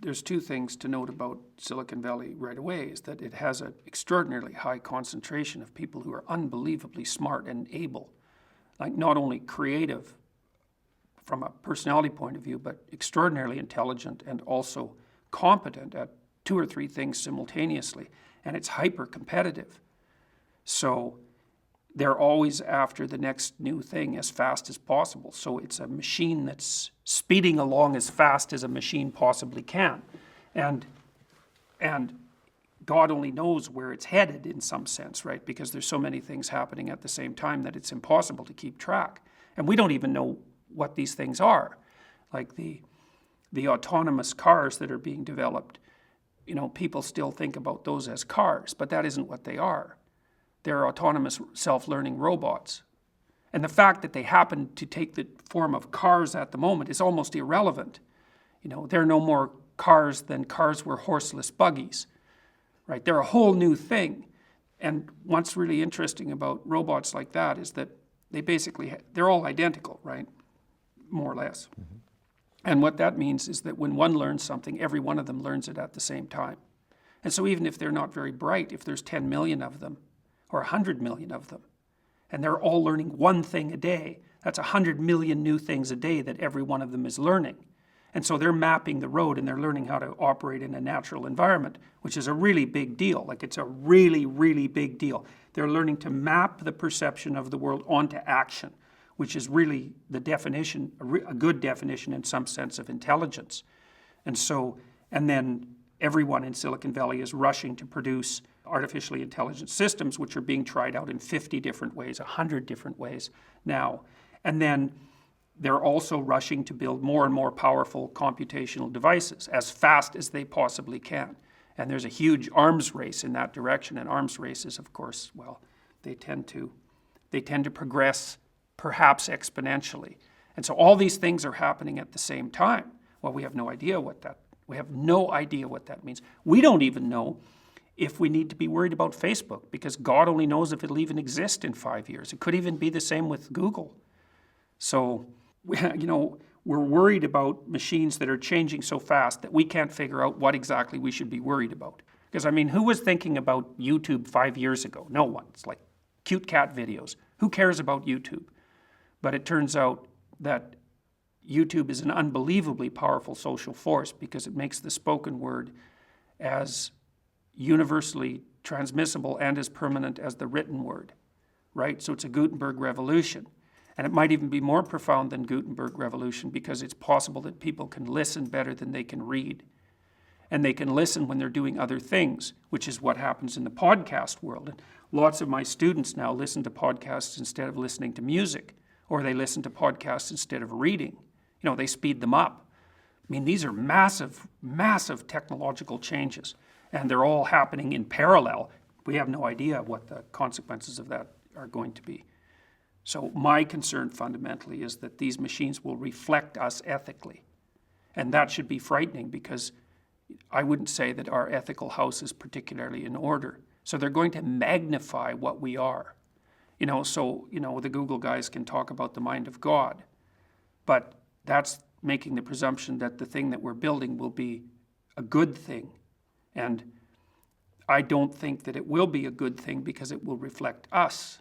there's two things to note about Silicon Valley right away, is that it has an extraordinarily high concentration of people who are unbelievably smart and able, like not only creative from a personality point of view, but extraordinarily intelligent and also competent at two or three things simultaneously. And it's hyper competitive. So they're always after the next new thing as fast as possible. So it's a machine that's speeding along as fast as a machine possibly can. And God only knows where it's headed in some sense, right? Because there's so many things happening at the same time that it's impossible to keep track. And we don't even know what these things are. Like the autonomous cars that are being developed, you know, people still think about those as cars, but that isn't what they are. They're autonomous self-learning robots. And the fact that they happen to take the form of cars at the moment is almost irrelevant. You know, they're no more cars than cars were horseless buggies, right? They're a whole new thing. And what's really interesting about robots like that is that they basically, they're all identical, right? More or less. Mm-hmm. And what that means is that when one learns something, every one of them learns it at the same time. And so even if they're not very bright, if there's 10 million of them, or 100 million of them, and they're all learning one thing a day, that's 100 million new things a day that every one of them is learning. And so they're mapping the road and they're learning how to operate in a natural environment, which is a really big deal. Like, it's a really, really big deal. They're learning to map the perception of the world onto action, which is really the definition, a good definition in some sense of intelligence. And then everyone in Silicon Valley is rushing to produce artificially intelligent systems, which are being tried out in 50 different ways, 100 different ways now. And then they're also rushing to build more and more powerful computational devices as fast as they possibly can. And there's a huge arms race in that direction. And arms races, of course, well, they tend to progress perhaps exponentially. And so all these things are happening at the same time. Well, we have no idea what that means. We don't even know if we need to be worried about Facebook, because God only knows if it'll even exist in 5 years. It could even be the same with Google. So, you know, we're worried about machines that are changing so fast that we can't figure out what exactly we should be worried about. Because, I mean, who was thinking about YouTube 5 years ago? No one. It's like cute cat videos. Who cares about YouTube? But it turns out that YouTube is an unbelievably powerful social force because it makes the spoken word as universally transmissible and as permanent as the written word, right? So it's a Gutenberg revolution. And it might even be more profound than Gutenberg revolution because it's possible that people can listen better than they can read. And they can listen when they're doing other things, which is what happens in the podcast world. And lots of my students now listen to podcasts instead of listening to music, or they listen to podcasts instead of reading. You know, they speed them up. I mean, these are massive, massive technological changes, and they're all happening in parallel. We have no idea what the consequences of that are going to be. So my concern fundamentally is that these machines will reflect us ethically. And that should be frightening because I wouldn't say that our ethical house is particularly in order. So they're going to magnify what we are. You know, so, you know, the Google guys can talk about the mind of God, but that's making the presumption that the thing that we're building will be a good thing. And I don't think that it will be a good thing because it will reflect us.